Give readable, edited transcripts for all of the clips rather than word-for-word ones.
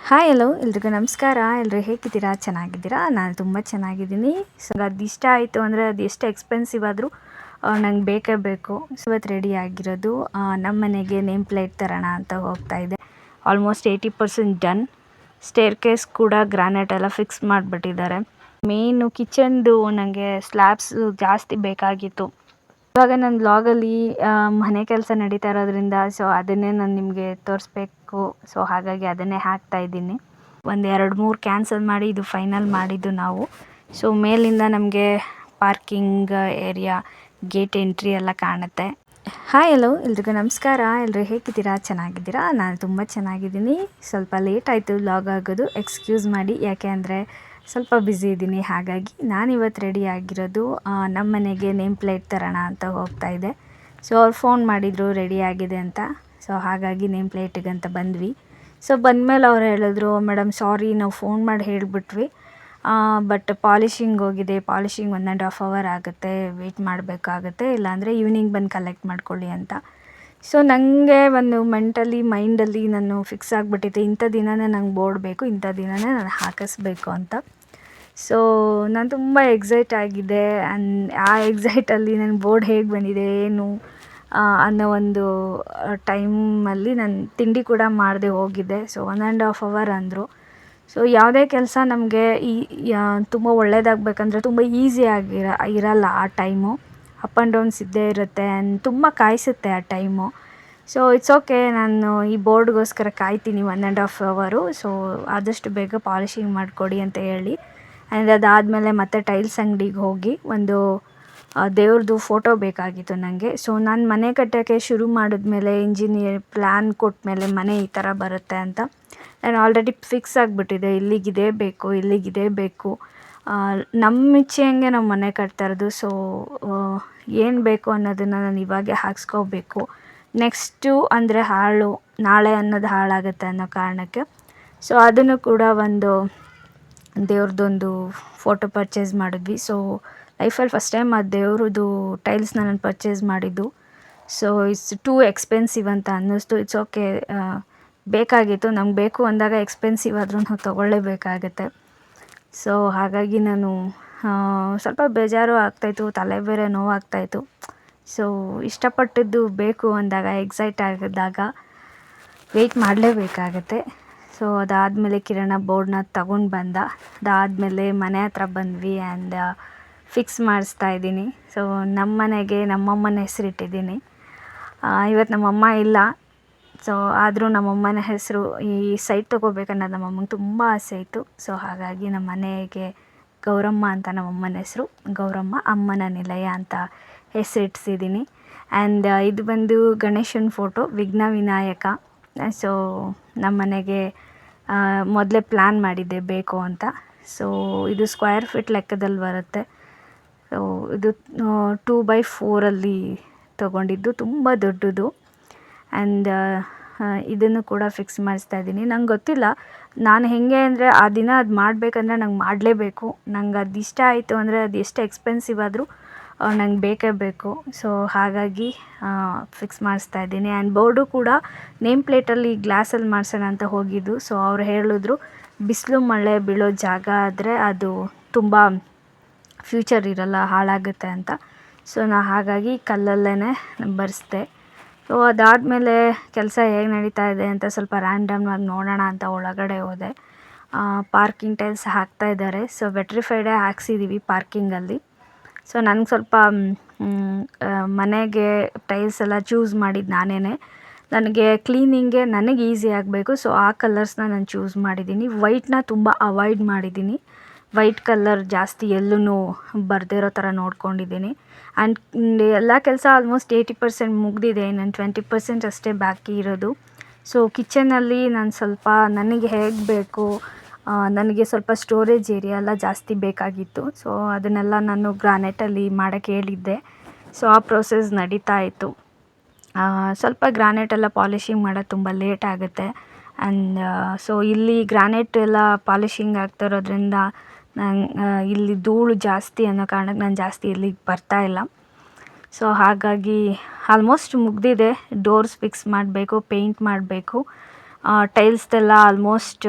Hi hello ಎಲ್ರಿಗೂ ನಮಸ್ಕಾರ. ಎಲ್ಲರೂ ಹೇಗಿದ್ದೀರಾ? ಚೆನ್ನಾಗಿದ್ದೀರಾ? ನಾನು ತುಂಬ ಚೆನ್ನಾಗಿದ್ದೀನಿ. ಸೊ ಅದು ಇಷ್ಟ ಆಯಿತು ಅಂದರೆ ಅದು ಎಷ್ಟು ಎಕ್ಸ್ಪೆನ್ಸಿವ್ ಆದರೂ ನಂಗೆ ಬೇಕೇ ಬೇಕು. ಸೊ ಇವತ್ತು ರೆಡಿ ಆಗಿರೋದು ನಮ್ಮ ಮನೆಗೆ ನೇಮ್ ಪ್ಲೇಟ್ ತರೋಣ ಅಂತ ಹೋಗ್ತಾ ಇದೆ. Almost 80% done. ಸ್ಟೇರ್ ಕೇಸ್ ಕೂಡ ಗ್ರಾನೈಟ್ ಎಲ್ಲ ಫಿಕ್ಸ್ ಮಾಡಿಬಿಟ್ಟಿದ್ದಾರೆ. ಮೇನು ಕಿಚನ್ದು ನನಗೆ ಸ್ಲ್ಯಾಬ್ಸ್ ಜಾಸ್ತಿ ಬೇಕಾಗಿತ್ತು. ಇವಾಗ ನನ್ನ ಬ್ಲಾಗಲ್ಲಿ ಮನೆ ಕೆಲಸ ನಡೀತಾ ಇರೋದ್ರಿಂದ ಸೊ ಅದನ್ನೇ ನಾನು ನಿಮಗೆ ತೋರಿಸ್ಬೇಕು. ಸೊ ಹಾಗಾಗಿ ಅದನ್ನೇ ಹಾಕ್ತಾ ಇದ್ದೀನಿ. ಒಂದು 2-3 ಕ್ಯಾನ್ಸಲ್ ಮಾಡಿ ಇದು ಫೈನಲ್ ಮಾಡಿದ್ದು ನಾವು. ಸೊ ಮೇಲಿಂದ ನಮಗೆ ಪಾರ್ಕಿಂಗ್ ಏರಿಯಾ, ಗೇಟ್ ಎಂಟ್ರಿ ಎಲ್ಲ ಕಾಣುತ್ತೆ. ಹಾಯ್ ಹಲೋ ಎಲ್ರಿಗೂ ನಮಸ್ಕಾರ. ಎಲ್ಲರೂ ಹೇಗಿದ್ದೀರಾ? ಚೆನ್ನಾಗಿದ್ದೀರಾ? ನಾನು ತುಂಬ ಚೆನ್ನಾಗಿದ್ದೀನಿ. ಸ್ವಲ್ಪ ಲೇಟ್ ಆಯಿತು ವ್ಲಾಗ್ ಆಗೋದು, ಎಕ್ಸ್ಕ್ಯೂಸ್ ಮಾಡಿ. ಯಾಕೆ ಅಂದರೆ ಸ್ವಲ್ಪ ಬ್ಯುಸಿ ಇದ್ದೀನಿ. ಹಾಗಾಗಿ ನಾನಿವತ್ತು ರೆಡಿ ಆಗಿರೋದು ನಮ್ಮ ಮನೆಗೆ ನೇಮ್ ಪ್ಲೇಟ್ ತರೋಣ ಅಂತ ಹೋಗ್ತಾ ಇದೆ. ಸೊ ಅವ್ರು ಫೋನ್ ಮಾಡಿದರು ರೆಡಿ ಆಗಿದೆ ಅಂತ. ಸೊ ಹಾಗಾಗಿ ನೇಮ್ ಪ್ಲೇಟಿಗಂತ ಬಂದ್ವಿ. ಸೊ ಬಂದಮೇಲೆ ಅವ್ರು ಹೇಳಿದ್ರು, ಮೇಡಮ್ ಸಾರಿ ನಾವು ಫೋನ್ ಮಾಡಿ ಹೇಳಿಬಿಟ್ವಿ, ಬಟ್ ಪಾಲಿಷಿಂಗ್ ಹೋಗಿದೆ, ಪಾಲಿಷಿಂಗ್ 1.5 ಅವರ್ ಆಗುತ್ತೆ, ವೆಯ್ಟ್ ಮಾಡಬೇಕಾಗುತ್ತೆ, ಇಲ್ಲಾಂದರೆ ಈವ್ನಿಂಗ್ ಬಂದು ಕಲೆಕ್ಟ್ ಮಾಡ್ಕೊಳ್ಳಿ ಅಂತ. ಸೊ ನನಗೆ ಒಂದು ಮೈಂಡಲ್ಲಿ ನಾನು ಫಿಕ್ಸ್ ಆಗಿಬಿಟ್ಟಿದ್ದೆ, ಇಂಥ ದಿನವೇ ನಂಗೆ ಬೋರ್ಡ್ ಬೇಕು, ಇಂಥ ದಿನವೇ ನಾನು ಹಾಕಿಸ್ಬೇಕು ಅಂತ. ಸೊ ನಾನು ತುಂಬ ಎಕ್ಸೈಟ್ ಆಗಿದೆ. ಆ ಎಕ್ಸೈಟಲ್ಲಿ ನನ್ನ ಬೋರ್ಡ್ ಹೇಗೆ ಬಂದಿದೆ ಏನು ಅನ್ನೋ ಒಂದು ಟೈಮಲ್ಲಿ ನಾನು ತಿಂಡಿ ಕೂಡ ಮಾಡದೆ ಹೋಗಿದ್ದೆ. ಸೊ 1.5 ಅವರ್ ಅಂದರು. ಸೊ ಯಾವುದೇ ಕೆಲಸ ನಮಗೆ ತುಂಬ ಒಳ್ಳೆಯದಾಗಬೇಕಂದ್ರೆ ತುಂಬ ಇರಲ್ಲ ಆ ಟೈಮು. ಅಪ್ ಆ್ಯಂಡ್ ಡೌನ್ಸ್ ಇದ್ದೇ ಇರುತ್ತೆ ಆ್ಯಂಡ್ ತುಂಬ ಕಾಯಿಸುತ್ತೆ ಆ ಟೈಮು. ಸೊ ಇಟ್ಸ್ ಓಕೆ, ನಾನು ಈ ಬೋರ್ಡ್ಗೋಸ್ಕರ ಕಾಯ್ತೀನಿ 1.5 ಅವರು. ಸೊ ಆದಷ್ಟು ಬೇಗ ಪಾಲಿಷಿಂಗ್ ಮಾಡಿಕೊಡಿ ಅಂತ ಹೇಳಿ. ಆ್ಯಂಡ್ ಅದಾದಮೇಲೆ ಮತ್ತೆ ಟೈಲ್ಸ್ ಅಂಗಡಿಗೆ ಹೋಗಿ ಒಂದು ದೇವ್ರದ್ದು ಫೋಟೋ ಬೇಕಾಗಿತ್ತು ನನಗೆ. ಸೊ ನಾನು ಮನೆ ಕಟ್ಟೋಕ್ಕೆ ಶುರು ಮಾಡಿದ್ಮೇಲೆ ಇಂಜಿನಿಯರ್ ಪ್ಲ್ಯಾನ್ ಕೊಟ್ಟಮೇಲೆ ಮನೆ ಈ ಥರ ಬರುತ್ತೆ ಅಂತ ನಾನು ಆಲ್ರೆಡಿ ಫಿಕ್ಸ್ ಆಗಿಬಿಟ್ಟಿದೆ. ಇಲ್ಲಿಗಿದೆ ಬೇಕು. ನಮ್ಮ ಇಚ್ಛೆಯಂಗೆ ನಾವು ಮನೆ ಕಟ್ತಾ ಇರೋದು. ಸೊ ಏನು ಬೇಕು ಅನ್ನೋದನ್ನು ನಾನು ಇವಾಗೆ ಹಾಕ್ಸ್ಕೋಬೇಕು. ನೆಕ್ಸ್ಟು ಅಂದರೆ ನಾಳೆ ಅನ್ನೋದು ಹಾಳಾಗುತ್ತೆ ಅನ್ನೋ ಕಾರಣಕ್ಕೆ ಸೊ ಅದನ್ನು ಕೂಡ ಒಂದು ದೇವ್ರದ್ದೊಂದು ಫೋಟೋ ಪರ್ಚೇಸ್ ಮಾಡಿದ್ವಿ. ಸೊ ಲೈಫಲ್ಲಿ ಫಸ್ಟ್ ಟೈಮ್ ಆ ದೇವ್ರದ್ದು ಟೈಲ್ಸ್ನ ನಾನು ಪರ್ಚೇಸ್ ಮಾಡಿದ್ದು. ಸೊ ಇಟ್ಸ್ ಟೂ ಎಕ್ಸ್ಪೆನ್ಸಿವ್ ಅಂತ ಅನ್ನಿಸ್ತು. ಇಟ್ಸ್ ಓಕೆ, ಬೇಕಾಗಿತ್ತು. ನಮ್ಗೆ ಬೇಕು ಅಂದಾಗ ಎಕ್ಸ್ಪೆನ್ಸಿವ್ ಆದರೂ ನಾವು ತೊಗೊಳ್ಳೇಬೇಕಾಗತ್ತೆ. ಸೊ ಹಾಗಾಗಿ ನಾನು ಸ್ವಲ್ಪ ಬೇಜಾರು ಆಗ್ತಾಯಿತ್ತು, ತಲೆ ಬೇರೆ ನೋವಾಗ್ತಾಯಿತ್ತು. ಸೊ ಇಷ್ಟಪಟ್ಟಿದ್ದು ಬೇಕು ಅಂದಾಗ, ಎಕ್ಸೈಟ್ ಆಗಿದ್ದಾಗ ವೆಯ್ಟ್ ಮಾಡಲೇಬೇಕಾಗತ್ತೆ. ಸೊ ಅದಾದಮೇಲೆ ಕಿರಣ ಬೋರ್ಡ್ನ ತಗೊಂಡು ಬಂದ. ಅದಾದಮೇಲೆ ಮನೆ ಹತ್ರ ಬಂದ್ವಿ ಆ್ಯಂಡ್ ಫಿಕ್ಸ್ ಮಾಡಿಸ್ತಾ ಇದ್ದೀನಿ. ಸೊ ನಮ್ಮ ಮನೆಗೆ ನಮ್ಮಮ್ಮನ ಹೆಸರಿಟ್ಟಿದ್ದೀನಿ. ಇವತ್ತು ನಮ್ಮಮ್ಮ ಇಲ್ಲ. ಸೊ ಆದರೂ ನಮ್ಮಮ್ಮನ ಹೆಸರು ಈ ಸೈಟ್ ತೊಗೋಬೇಕನ್ನೋದು ನಮ್ಮಮ್ಮಂಗೆ ತುಂಬ ಆಸೆ ಇತ್ತು. ಸೊ ಹಾಗಾಗಿ ನಮ್ಮ ಮನೆಗೆ ಗೌರಮ್ಮ ಅಂತ ನಮ್ಮಮ್ಮನ ಹೆಸರು. ಗೌರಮ್ಮ ಅಮ್ಮನ ನಿಲಯ ಅಂತ ಹೆಸರಿಟ್ಟಿಸಿದ್ದೀನಿ. ಆ್ಯಂಡ್ ಇದು ಬಂದು ಗಣೇಶನ ಫೋಟೋ, ವಿಘ್ನ ವಿನಾಯಕ. ಸೊ ನಮ್ಮ ಮನೆಗೆ ಮೊದಲೇ ಪ್ಲ್ಯಾನ್ ಮಾಡಿದ್ದೆ ಬೇಕು ಅಂತ. ಸೊ ಇದು ಸ್ಕ್ವೇರ್ ಫೀಟ್ ಲೆಕ್ಕದಲ್ಲಿ ಬರುತ್ತೆ. ಸೊ ಇದು 2x4 ತೊಗೊಂಡಿದ್ದು, ತುಂಬ ದೊಡ್ಡದು. ಆ್ಯಂಡ್ ಇದನ್ನು ಕೂಡ ಫಿಕ್ಸ್ ಮಾಡಿಸ್ತಾ ಇದ್ದೀನಿ. ನಂಗೆ ಗೊತ್ತಿಲ್ಲ ನಾನು ಹೇಗೆ ಅಂದರೆ ಆ ದಿನ ಅದು ಮಾಡಬೇಕಂದ್ರೆ ನಂಗೆ ಮಾಡಲೇಬೇಕು. ನಂಗೆ ಅದು ಇಷ್ಟ ಆಯಿತು ಅಂದರೆ ಅದು ಎಷ್ಟು ಎಕ್ಸ್ಪೆನ್ಸಿವ್ ಆದರೂ ನಂಗೆ ಬೇಕೇ ಬೇಕು. ಸೊ ಹಾಗಾಗಿ ಫಿಕ್ಸ್ ಮಾಡಿಸ್ತಾ ಇದ್ದೀನಿ. ಆ್ಯಂಡ್ ಬೋರ್ಡು ಕೂಡ ನೇಮ್ ಪ್ಲೇಟಲ್ಲಿ ಗ್ಲಾಸಲ್ಲಿ ಮಾಡಿಸೋಣ ಅಂತ ಹೋಗಿದ್ದು. ಸೊ ಅವ್ರು ಹೇಳಿದ್ರು ಬಿಸಿಲು ಮಳೆ ಬೀಳೋ ಜಾಗ ಆದರೆ ಅದು ತುಂಬ ಫ್ಯೂಚರ್ ಇರಲ್ಲ, ಹಾಳಾಗುತ್ತೆ ಅಂತ. ಸೊ ಹಾಗಾಗಿ ಕಲ್ಲಲ್ಲೇ ಬರೆಸ್ದೆ. ಸೊ ಅದಾದಮೇಲೆ ಕೆಲಸ ಹೇಗೆ ನಡೀತಾ ಇದೆ ಅಂತ ಸ್ವಲ್ಪ ರ್ಯಾಂಡಮ್ಮಾಗಿ ನೋಡೋಣ ಅಂತ ಒಳಗಡೆ ಹೋದೆ. ಪಾರ್ಕಿಂಗ್ ಟೈಲ್ಸ್ ಹಾಕ್ತಾ ಇದ್ದಾರೆ. ಸೊ ವೆಟ್ರಿಫೈಡೇ ಹಾಕ್ಸಿದ್ದೀವಿ ಪಾರ್ಕಿಂಗಲ್ಲಿ. ಸೊ ನನಗೆ ಸ್ವಲ್ಪ ಮನೆಗೆ ಟೈಲ್ಸ್ ಎಲ್ಲ ಚೂಸ್ ಮಾಡಿದ್ದು ನಾನೇ. ನನಗೆ ಕ್ಲೀನಿಂಗ್ಗೆ ನನಗೆ ಈಸಿ ಆಗಬೇಕು. ಸೊ ಆ ಕಲರ್ಸ್ನ ನಾನು ಚೂಸ್ ಮಾಡಿದ್ದೀನಿ. ವೈಟ್ನ ತುಂಬ ಅವಾಯ್ಡ್ ಮಾಡಿದ್ದೀನಿ. ವೈಟ್ ಕಲರ್ ಜಾಸ್ತಿ ಎಲ್ಲೂ ಬರದೇ ಥರ ನೋಡ್ಕೊಂಡಿದ್ದೀನಿ. ಆ್ಯಂಡ್ ಎಲ್ಲ ಕೆಲಸ ಆಲ್ಮೋಸ್ಟ್ 80% ಮುಗಿದಿದೆ. ನಾನು 20% ಅಷ್ಟೇ ಬಾಕಿ ಇರೋದು. ಸೊ ಕಿಚನಲ್ಲಿ ನಾನು ಸ್ವಲ್ಪ ನನಗೆ ಹೇಗೆ ಬೇಕು, ನನಗೆ ಸ್ವಲ್ಪ ಸ್ಟೋರೇಜ್ ಏರಿಯಾ ಎಲ್ಲ ಜಾಸ್ತಿ ಬೇಕಾಗಿತ್ತು. ಸೊ ಅದನ್ನೆಲ್ಲ ನಾನು ಗ್ರಾನೈಟಲ್ಲಿ ಮಾಡೋಕ್ಕೆ ಹೇಳಿದ್ದೆ. ಸೊ ಆ ಪ್ರೊಸೆಸ್ ನಡೀತಾ ಇತ್ತು. ಸ್ವಲ್ಪ ಗ್ರಾನೈಟೆಲ್ಲ ಪಾಲಿಷಿಂಗ್ ಮಾಡೋದು ತುಂಬ ಲೇಟ್ ಆಗುತ್ತೆ. ಆ್ಯಂಡ್ ಸೊ ಇಲ್ಲಿ ಗ್ರಾನೈಟ್ ಎಲ್ಲ ಪಾಲಿಷಿಂಗ್ ಆಗ್ತಾ ಇರೋದ್ರಿಂದ ಇಲ್ಲಿ ಧೂಳು ಜಾಸ್ತಿ ಅನ್ನೋ ಕಾರಣಕ್ಕೆ ನಾನು ಜಾಸ್ತಿ ಇಲ್ಲಿಗೆ ಬರ್ತಾಯಿಲ್ಲ. ಸೊ ಹಾಗಾಗಿ ಆಲ್ಮೋಸ್ಟ್ ಮುಗಿದಿದೆ. ಡೋರ್ಸ್ ಫಿಕ್ಸ್ ಮಾಡಬೇಕು, ಪೇಂಟ್ ಮಾಡಬೇಕು. ಟೈಲ್ಸ್ದೆಲ್ಲ ಆಲ್ಮೋಸ್ಟ್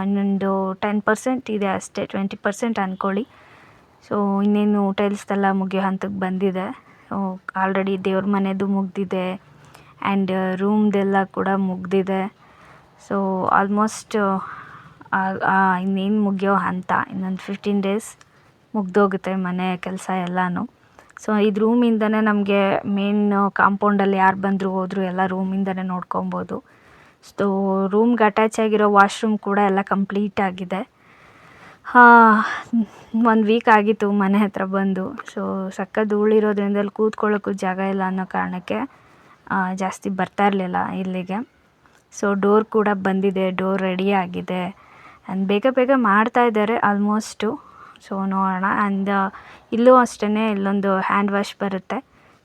ಇನ್ನೊಂದು 10% ಇದೆ ಅಷ್ಟೇ, 20% ಅಂದ್ಕೊಳ್ಳಿ. ಸೊ ಇನ್ನೇನು ಟೈಲ್ಸ್ದೆಲ್ಲ ಮುಗಿಯೋ ಹಂತಕ್ಕೆ ಬಂದಿದೆ. ಆಲ್ರೆಡಿ ದೇವ್ರ ಮನೆದು ಮುಗ್ದಿದೆ ಆ್ಯಂಡ್ ರೂಮ್ದೆಲ್ಲ ಕೂಡ ಮುಗ್ದಿದೆ. ಸೊ ಆಲ್ಮೋಸ್ಟ್ ಇನ್ನೇನು ಮುಗಿಯೋ ಹಂತ, ಇನ್ನೊಂದು 15 ಡೇಸ್ ಮುಗ್ದೋಗುತ್ತೆ ಮನೆ ಕೆಲಸ ಎಲ್ಲನೂ. ಸೊ ಇದು ರೂಮಿಂದನೇ ನಮಗೆ ಮೇನ್ ಕಾಂಪೌಂಡಲ್ಲಿ ಯಾರು ಬಂದರೂ ಹೋದರೂ ಎಲ್ಲ ರೂಮಿಂದನೇ ನೋಡ್ಕೊಬೋದು. ಸೊ ರೂಮ್ಗೆ ಅಟ್ಯಾಚ್ ಆಗಿರೋ ವಾಶ್ರೂಮ್ ಕೂಡ ಎಲ್ಲ ಕಂಪ್ಲೀಟ್ ಆಗಿದೆ. 1 ವೀಕ್ ಆಗಿತ್ತು ಮನೆ ಹತ್ರ ಬಂದು. ಸೊ ಸಖತ್ ಧೂಳಿರೋದ್ರಿಂದ ಅಲ್ಲಿ ಕೂತ್ಕೊಳ್ಳೋಕ್ಕೂ ಜಾಗ ಇಲ್ಲ ಅನ್ನೋ ಕಾರಣಕ್ಕೆ ಜಾಸ್ತಿ ಬರ್ತಾ ಇರಲಿಲ್ಲ ಇಲ್ಲಿಗೆ. ಸೊ ಡೋರ್ ಕೂಡ ಬಂದಿದೆ, ಡೋರ್ ರೆಡಿ ಆಗಿದೆ ಆ್ಯಂಡ್ ಬೇಗ ಬೇಗ ಮಾಡ್ತಾ ಇದ್ದಾರೆ ಆಲ್ಮೋಸ್ಟು. ಸೊ ನೋಡೋಣ. ಆ್ಯಂಡ್ ಇಲ್ಲೂ ಅಷ್ಟೇ, ಇಲ್ಲೊಂದು ಹ್ಯಾಂಡ್ ವಾಶ್ ಬರುತ್ತೆ.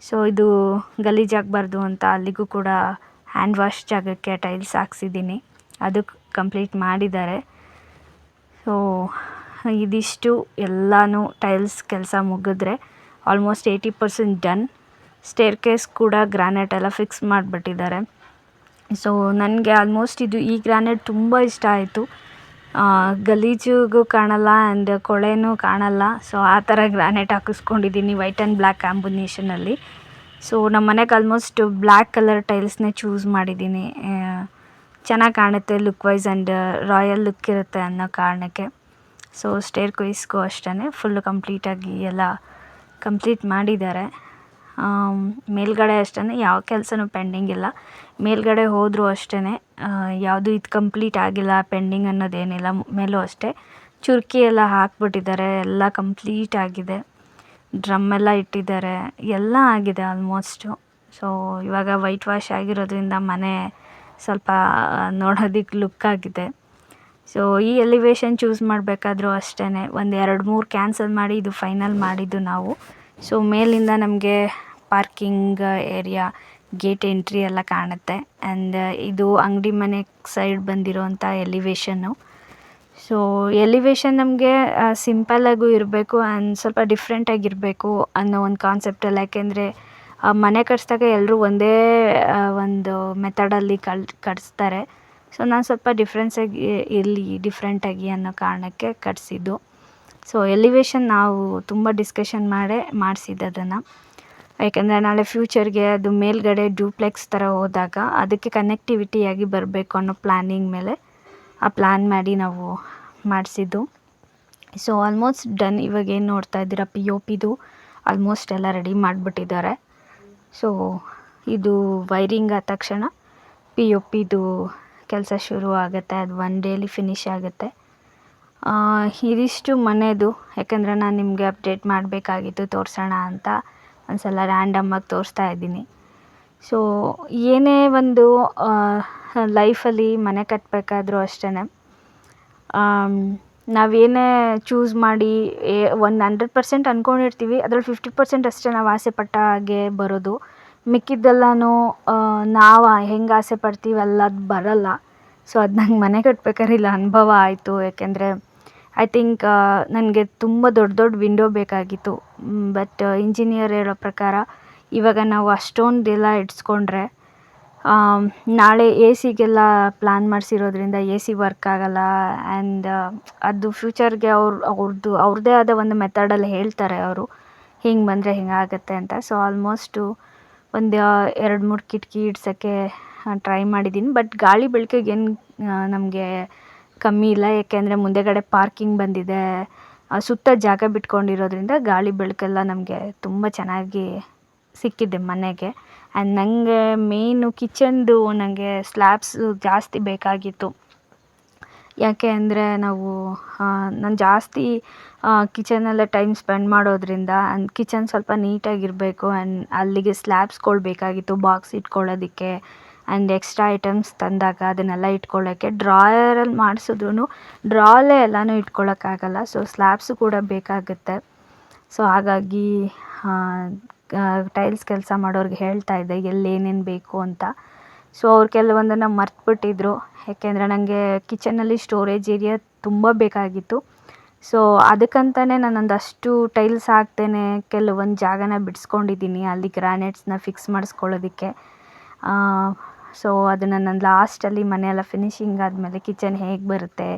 ಸೊ ಇದು ಗಲೀಜಾಗಬಾರ್ದು ಅಂತ ಅಲ್ಲಿಗೂ ಕೂಡ ಹ್ಯಾಂಡ್ ವಾಶ್ ಜಾಗಕ್ಕೆ ಟೈಲ್ಸ್ ಹಾಕ್ಸಿದ್ದೀನಿ. ಅದು ಕಂಪ್ಲೀಟ್ ಮಾಡಿದ್ದಾರೆ. ಸೊ ಇದಿಷ್ಟು ಎಲ್ಲನೂ ಟೈಲ್ಸ್ ಕೆಲಸ ಮುಗಿದ್ರೆ ಆಲ್ಮೋಸ್ಟ್ 80% ಡನ್. ಸ್ಟೇರ್ಕೇಸ್ ಕೂಡ ಗ್ರಾನೈಟ್ ಎಲ್ಲ ಫಿಕ್ಸ್ ಮಾಡಿಬಿಟ್ಟಿದ್ದಾರೆ. ಸೊ ನನಗೆ ಆಲ್ಮೋಸ್ಟ್ ಈ ಗ್ರಾನೈಟ್ ತುಂಬ ಇಷ್ಟ ಆಯಿತು. ಗಲೀಜಿಗೂ ಕಾಣಲ್ಲ ಆ್ಯಂಡ್ ಕೊಳೆನೂ ಕಾಣಲ್ಲ. ಸೊ ಆ ಥರ ಗ್ರಾನೈಟ್ ಹಾಕಿಸ್ಕೊಂಡಿದ್ದೀನಿ ವೈಟ್ ಆ್ಯಂಡ್ ಬ್ಲ್ಯಾಕ್ ಕಾಂಬಿನೇಷನಲ್ಲಿ. ಸೊ ನಮ್ಮ ಮನೆಗೆ ಆಲ್ಮೋಸ್ಟ್ ಬ್ಲ್ಯಾಕ್ ಕಲರ್ ಟೈಲ್ಸ್ನೇ ಚೂಸ್ ಮಾಡಿದ್ದೀನಿ. ಚೆನ್ನಾಗಿ ಕಾಣುತ್ತೆ look wise and royal look ಇರುತ್ತೆ ಅನ್ನೋ ಕಾರಣಕ್ಕೆ. ಸೊ ಸ್ಟೇರ್ಕೇಸ್ಗೂ ಅಷ್ಟೇ ಫುಲ್ಲು ಕಂಪ್ಲೀಟಾಗಿ ಎಲ್ಲ ಕಂಪ್ಲೀಟ್ ಮಾಡಿದ್ದಾರೆ. ಮೇಲ್ಗಡೆ ಅಷ್ಟೇ ಯಾವ ಕೆಲಸನೂ ಪೆಂಡಿಂಗ್ ಇಲ್ಲ. ಮೇಲ್ಗಡೆ ಹೋದರೂ ಅಷ್ಟೇ ಯಾವುದು ಇದು ಕಂಪ್ಲೀಟ್ ಆಗಿಲ್ಲ ಪೆಂಡಿಂಗ್ ಅನ್ನೋದೇನಿಲ್ಲ. ಮೇಲೂ ಅಷ್ಟೇ ಚುರ್ಕಿ ಎಲ್ಲ ಹಾಕ್ಬಿಟ್ಟಿದ್ದಾರೆ, ಎಲ್ಲ ಕಂಪ್ಲೀಟ್ ಆಗಿದೆ. ಡ್ರಮ್ಮೆಲ್ಲ ಇಟ್ಟಿದ್ದಾರೆ, ಎಲ್ಲ ಆಗಿದೆ ಆಲ್ಮೋಸ್ಟು. ಸೊ ಇವಾಗ ವೈಟ್ ವಾಶ್ ಆಗಿರೋದ್ರಿಂದ ಮನೆ ಸ್ವಲ್ಪ ನೋಡೋದಕ್ಕೆ ಲುಕ್ ಆಗಿದೆ. ಸೊ ಈ ಎಲಿವೇಶನ್ ಚೂಸ್ ಮಾಡಬೇಕಾದ್ರೂ ಅಷ್ಟೇ 1-2-3 ಕ್ಯಾನ್ಸಲ್ ಮಾಡಿ ಇದು ಫೈನಲ್ ಮಾಡಿದ್ದು ನಾವು. ಸೊ ಮೇಲಿಂದ ನಮಗೆ ಪಾರ್ಕಿಂಗ್ ಏರಿಯಾ, ಗೇಟ್ ಎಂಟ್ರಿ ಎಲ್ಲ ಕಾಣುತ್ತೆ. ಆ್ಯಂಡ್ ಇದು ಅಂಗಡಿ ಮನೆ ಸೈಡ್ ಬಂದಿರೋಂಥ ಎಲಿವೇಶನ್ನು. ಸೊ ಎಲಿವೇಶನ್ ನಮಗೆ ಸಿಂಪಲ್ಲಾಗೂ ಇರಬೇಕು ಆ್ಯಂಡ್ ಸ್ವಲ್ಪ ಡಿಫ್ರೆಂಟಾಗಿರಬೇಕು ಅನ್ನೋ ಒಂದು ಕಾನ್ಸೆಪ್ಟಲ್ಲಿ. ಯಾಕೆಂದರೆ ಮನೆ ಕಟ್ಸಿದಾಗ ಎಲ್ಲರೂ ಒಂದೇ ಒಂದು ಮೆಥಡಲ್ಲಿ ಕಟ್ಸ್ತಾರೆ. ಸೊ ನಾನು ಸ್ವಲ್ಪ ಡಿಫ್ರೆಂಟಾಗಿ ಅನ್ನೋ ಕಾರಣಕ್ಕೆ ಕಟ್ಸಿದ್ದು. ಸೊ ಎಲಿವೇಶನ್ ನಾವು ತುಂಬ ಡಿಸ್ಕಷನ್ ಮಾಡಿಸಿದ್ದು ಅದನ್ನು. ಯಾಕೆಂದರೆ ನಾಳೆ ಫ್ಯೂಚರ್ಗೆ ಅದು ಮೇಲ್ಗಡೆ ಡ್ಯೂಪ್ಲೆಕ್ಸ್ ಥರ ಹೋದಾಗ ಅದಕ್ಕೆ ಕನೆಕ್ಟಿವಿಟಿಯಾಗಿ ಬರಬೇಕು ಅನ್ನೋ ಪ್ಲ್ಯಾನಿಂಗ್ ಮೇಲೆ ಪ್ಲ್ಯಾನ್ ಮಾಡಿ ನಾವು ಮಾಡಿಸಿದ್ದು. So almost done. ಇವಾಗ ಏನು ನೋಡ್ತಾ ಇದ್ದೀರಾ POPದು ಆಲ್ಮೋಸ್ಟ್ ಎಲ್ಲ ರೆಡಿ ಮಾಡಿಬಿಟ್ಟಿದ್ದಾರೆ. ಸೊ ಇದು ವೈರಿಂಗ್ ಆದ ತಕ್ಷಣ POPದು ಕೆಲಸ ಶುರು ಆಗುತ್ತೆ. ಅದು 1 ಡೇಲಿ ಫಿನಿಶ್ ಆಗುತ್ತೆ. ಇದಿಷ್ಟು ಮನೆಯದು. ಯಾಕೆಂದರೆ ನಾನು ನಿಮಗೆ ಅಪ್ಡೇಟ್ ಮಾಡಬೇಕಾಗಿತ್ತು, ತೋರಿಸೋಣ ಅಂತ ಒಂದು ಸಲ ರ್ಯಾಂಡಮ್ಮಾಗಿ ತೋರಿಸ್ತಾ ಇದ್ದೀನಿ. ಸೊ ಏನೇ ಒಂದು ಲೈಫಲ್ಲಿ ಮನೆ ಕಟ್ಟಬೇಕಾದ್ರೂ ಅಷ್ಟೇ ನಾವೇನೇ ಚೂಸ್ ಮಾಡಿ 100% ಅಂದ್ಕೊಂಡಿರ್ತೀವಿ, ಅದರಲ್ಲಿ 50% ಅಷ್ಟೇ ನಾವು ಆಸೆ ಪಟ್ಟ ಹಾಗೆ ಬರೋದು. ಮಿಕ್ಕಿದ್ದೆಲ್ಲನೂ ನಾವು ಹೆಂಗೆ ಆಸೆ ಪಡ್ತೀವಿ ಅದು ಬರಲ್ಲ. ಸೊ ಅದು ನಂಗೆ ಮನೆ ಕಟ್ಬೇಕಾದ್ರೆ ಇಲ್ಲ ಅನುಭವ ಆಯಿತು. ಯಾಕೆಂದರೆ ಐ ಥಿಂಕ್ ನನಗೆ ತುಂಬ ದೊಡ್ಡ ವಿಂಡೋ ಬೇಕಾಗಿತ್ತು. ಬಟ್ ಇಂಜಿನಿಯರ್ ಹೇಳೋ ಪ್ರಕಾರ ಇವಾಗ ನಾವು ಅಷ್ಟೊಂದೆಲ್ಲ ಇಡ್ಸ್ಕೊಂಡ್ರೆ ನಾಳೆ AC ಗೆಲ್ಲ ಪ್ಲ್ಯಾನ್ ಮಾಡಿಸಿರೋದ್ರಿಂದ AC ವರ್ಕ್ ಆಗಲ್ಲ. ಆ್ಯಂಡ್ ಅದು ಫ್ಯೂಚರ್ಗೆ ಅವ್ರದ್ದೇ ಆದ ಒಂದು ಮೆಥಡಲ್ಲಿ ಹೇಳ್ತಾರೆ ಅವರು, ಹಿಂಗೆ ಬಂದರೆ ಹಿಂಗಾಗತ್ತೆ ಅಂತ. ಸೊ ಆಲ್ಮೋಸ್ಟು ಒಂದು 2-3 ಕಿಟಕಿ ಇಡ್ಸೋಕ್ಕೆ ಟ್ರೈ ಮಾಡಿದ್ದೀನಿ. ಬಟ್ ಗಾಳಿ ಬೆಳಕಿಗೇನು ನಮಗೆ ಕಮ್ಮಿ ಇಲ್ಲ. ಏಕೆಂದರೆ ಮುಂದೆಗಡೆ ಪಾರ್ಕಿಂಗ್ ಬಂದಿದೆ, ಸುತ್ತ ಜಾಗ ಬಿಟ್ಕೊಂಡಿರೋದ್ರಿಂದ ಗಾಳಿ ಬೆಳಕೆಲ್ಲ ನಮಗೆ ತುಂಬ ಚೆನ್ನಾಗಿ ಸಿಕ್ಕಿದೆ ಮನೆಗೆ. ಆ್ಯಂಡ್ ನನಗೆ ಮೇಯ್ನು ಕಿಚನ್ದು ನನಗೆ ಸ್ಲ್ಯಾಬ್ಸು ಜಾಸ್ತಿ ಬೇಕಾಗಿತ್ತು. ಯಾಕೆ ಅಂದರೆ ನಾನು ಜಾಸ್ತಿ ಕಿಚನಲ್ಲೇ ಟೈಮ್ ಸ್ಪೆಂಡ್ ಮಾಡೋದ್ರಿಂದ ಕಿಚನ್ ಸ್ವಲ್ಪ ನೀಟಾಗಿರಬೇಕು. ಆ್ಯಂಡ್ ಅಲ್ಲಿಗೆ ಸ್ಲ್ಯಾಬ್ಸ್ಗಳು ಬೇಕಾಗಿತ್ತು ಬಾಕ್ಸ್ ಇಟ್ಕೊಳ್ಳೋದಕ್ಕೆ. ಆ್ಯಂಡ್ ಎಕ್ಸ್ಟ್ರಾ ಐಟಮ್ಸ್ ತಂದಾಗ ಅದನ್ನೆಲ್ಲ ಇಟ್ಕೊಳ್ಳೋಕ್ಕೆ ಡ್ರಾಯರಲ್ಲಿ ಮಾಡಿಸಿದ್ರೂ ಡ್ರಾಲೇ ಎಲ್ಲನೂ ಇಟ್ಕೊಳ್ಳೋಕ್ಕಾಗಲ್ಲ. ಸೊ ಸ್ಲ್ಯಾಬ್ಸು ಕೂಡ ಬೇಕಾಗುತ್ತೆ. ಸೊ ಹಾಗಾಗಿ ಟೈಲ್ಸ್ ಕೆಲಸ ಮಾಡೋರಿಗೆ ಹೇಳ್ತಾ ಇದ್ದೆ ಏನೇನು ಬೇಕು ಅಂತ. ಸೊ ಅವ್ರು ಕೆಲವೊಂದನ್ನು ಮರ್ತುಬಿಟ್ಟಿದ್ರು. ಯಾಕೆಂದರೆ ನನಗೆ ಕಿಚನಲ್ಲಿ ಸ್ಟೋರೇಜ್ ಏರಿಯಾ ತುಂಬ ಬೇಕಾಗಿತ್ತು. ಸೊ ಅದಕ್ಕಂತಲೇ ನಾನೊಂದಷ್ಟು ಟೈಲ್ಸ್ ಹಾಕ್ತೇನೆ ಕೆಲವೊಂದು ಜಾಗನ ಬಿಡಿಸ್ಕೊಂಡಿದ್ದೀನಿ ಅಲ್ಲಿ ಗ್ರಾನೈಟ್ಸ್ನ ಫಿಕ್ಸ್ ಮಾಡಿಸ್ಕೊಳ್ಳೋದಕ್ಕೆ. ಸೊ ಅದನ್ನು ನಾನು ಲಾಸ್ಟಲ್ಲಿ ಮನೆಯೆಲ್ಲ ಫಿನಿಶಿಂಗ್ ಆದಮೇಲೆ ಕಿಚನ್ ಹೇಗೆ ಬರುತ್ತೆ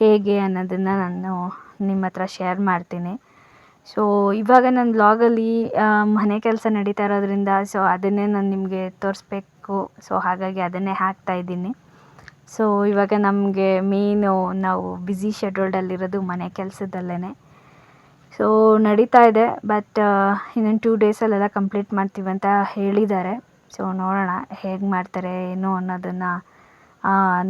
ಹೇಗೆ ಅನ್ನೋದನ್ನು ನಾನು ನಿಮ್ಮ ಹತ್ರ ಶೇರ್ ಮಾಡ್ತೀನಿ. ಸೊ ಇವಾಗ ನನ್ನ ವ್ಲಾಗಲ್ಲಿ ಮನೆ ಕೆಲಸ ನಡೀತಾ ಇರೋದ್ರಿಂದ ಸೊ ಅದನ್ನೇ ನಾನು ನಿಮಗೆ ತೋರಿಸ್ಬೇಕು. ಸೊ ಹಾಗಾಗಿ ಅದನ್ನೇ ಹಾಕ್ತಾಯಿದ್ದೀನಿ. ಸೊ ಇವಾಗ ನಮಗೆ ಮೇಯ್ನು ನಾವು ಬ್ಯುಸಿ ಶೆಡ್ಯೂಲ್ಡಲ್ಲಿರೋದು ಮನೆ ಕೆಲಸದಲ್ಲೇ. ಸೊ ನಡೀತಾ ಇದೆ, ಬಟ್ ಇನ್ನೊಂದು 2 ಡೇಸಲ್ಲೆಲ್ಲ ಕಂಪ್ಲೀಟ್ ಮಾಡ್ತೀವಿ ಅಂತ ಹೇಳಿದ್ದಾರೆ. ಸೊ ನೋಡೋಣ ಹೇಗೆ ಮಾಡ್ತಾರೆ ಏನು ಅನ್ನೋದನ್ನು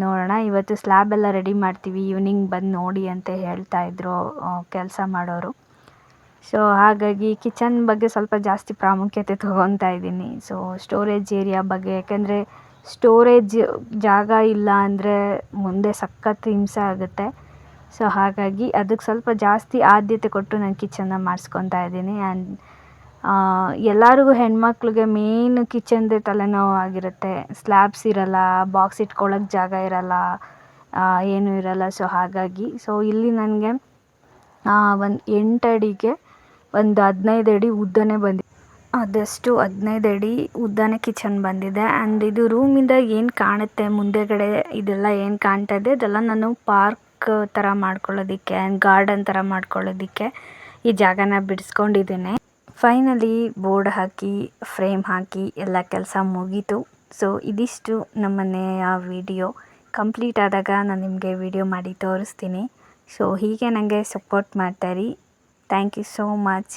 ನೋಡೋಣ. ಇವತ್ತು ಸ್ಲ್ಯಾಬ್ ಎಲ್ಲ ರೆಡಿ ಮಾಡ್ತೀವಿ, ಈವ್ನಿಂಗ್ ಬಂದು ನೋಡಿ ಅಂತ ಹೇಳ್ತಾಯಿದ್ರು ಕೆಲಸ ಮಾಡೋರು. ಸೊ ಹಾಗಾಗಿ ಕಿಚನ್ ಬಗ್ಗೆ ಸ್ವಲ್ಪ ಜಾಸ್ತಿ ಪ್ರಾಮುಖ್ಯತೆ ತೊಗೊತಾ ಇದ್ದೀನಿ. ಸೊ ಸ್ಟೋರೇಜ್ ಏರಿಯಾ ಬಗ್ಗೆ, ಯಾಕೆಂದರೆ ಸ್ಟೋರೇಜ್ ಜಾಗ ಇಲ್ಲ ಅಂದರೆ ಮುಂದೆ ಸಖತ್ ಹಿಂಸೆ ಆಗುತ್ತೆ. ಸೊ ಹಾಗಾಗಿ ಅದಕ್ಕೆ ಸ್ವಲ್ಪ ಜಾಸ್ತಿ ಆದ್ಯತೆ ಕೊಟ್ಟು ನಾನು ಕಿಚನ್ನ ಮಾಡಿಸ್ಕೊತಾ ಇದ್ದೀನಿ. ಆ್ಯಂಡ್ ಎಲ್ಲರಿಗೂ ಹೆಣ್ಮಕ್ಳಿಗೆ ಮೇಯ್ನ್ ಕಿಚನ್ದೇ ತಲೆನೋವು ಆಗಿರುತ್ತೆ. ಸ್ಲ್ಯಾಬ್ಸ್ ಇರಲ್ಲ, ಬಾಕ್ಸ್ ಇಟ್ಕೊಳ್ಳೋಕೆ ಜಾಗ ಇರಲ್ಲ, ಏನೂ ಇರಲ್ಲ. ಸೊ ಹಾಗಾಗಿ ಇಲ್ಲಿ ನನಗೆ ಒಂದು 8 ಅಡಿಗೆ ಒಂದು 15 ಅಡಿ ಉದ್ದನೇ ಬಂದಿದೆ. ಅದಷ್ಟು 15 ಅಡಿ ಉದ್ದನೇ ಕಿಚನ್ ಬಂದಿದೆ. ಆ್ಯಂಡ್ ಇದು ರೂಮಿಂದ ಏನು ಕಾಣುತ್ತೆ ಮುಂದೆಗಡೆ ಇದೆಲ್ಲ ಏನು ಕಾಣ್ತಾ ಇದೆ, ಇದೆಲ್ಲ ನಾನು ಪಾರ್ಕ್ ಥರ ಮಾಡ್ಕೊಳ್ಳೋದಕ್ಕೆ ಆ್ಯಂಡ್ ಗಾರ್ಡನ್ ಥರ ಮಾಡ್ಕೊಳ್ಳೋದಕ್ಕೆ ಈ ಜಾಗನ ಬಿಡಿಸ್ಕೊಂಡಿದ್ದೇನೆ. ಫೈನಲಿ ಬೋರ್ಡ್ ಹಾಕಿ ಫ್ರೇಮ್ ಹಾಕಿ ಎಲ್ಲ ಕೆಲಸ ಮುಗೀತು. ಸೊ ಇದಿಷ್ಟು ನಮ್ಮನೆಯ ವಿಡಿಯೋ. ಕಂಪ್ಲೀಟ್ ಆದಾಗ ನಾನು ನಿಮಗೆ ವಿಡಿಯೋ ಮಾಡಿ ತೋರಿಸ್ತೀನಿ. ಸೊ ಹೀಗೆ ನನಗೆ ಸಪೋರ್ಟ್ ಮಾಡ್ತಾಯಿರಿ. Thank you so much.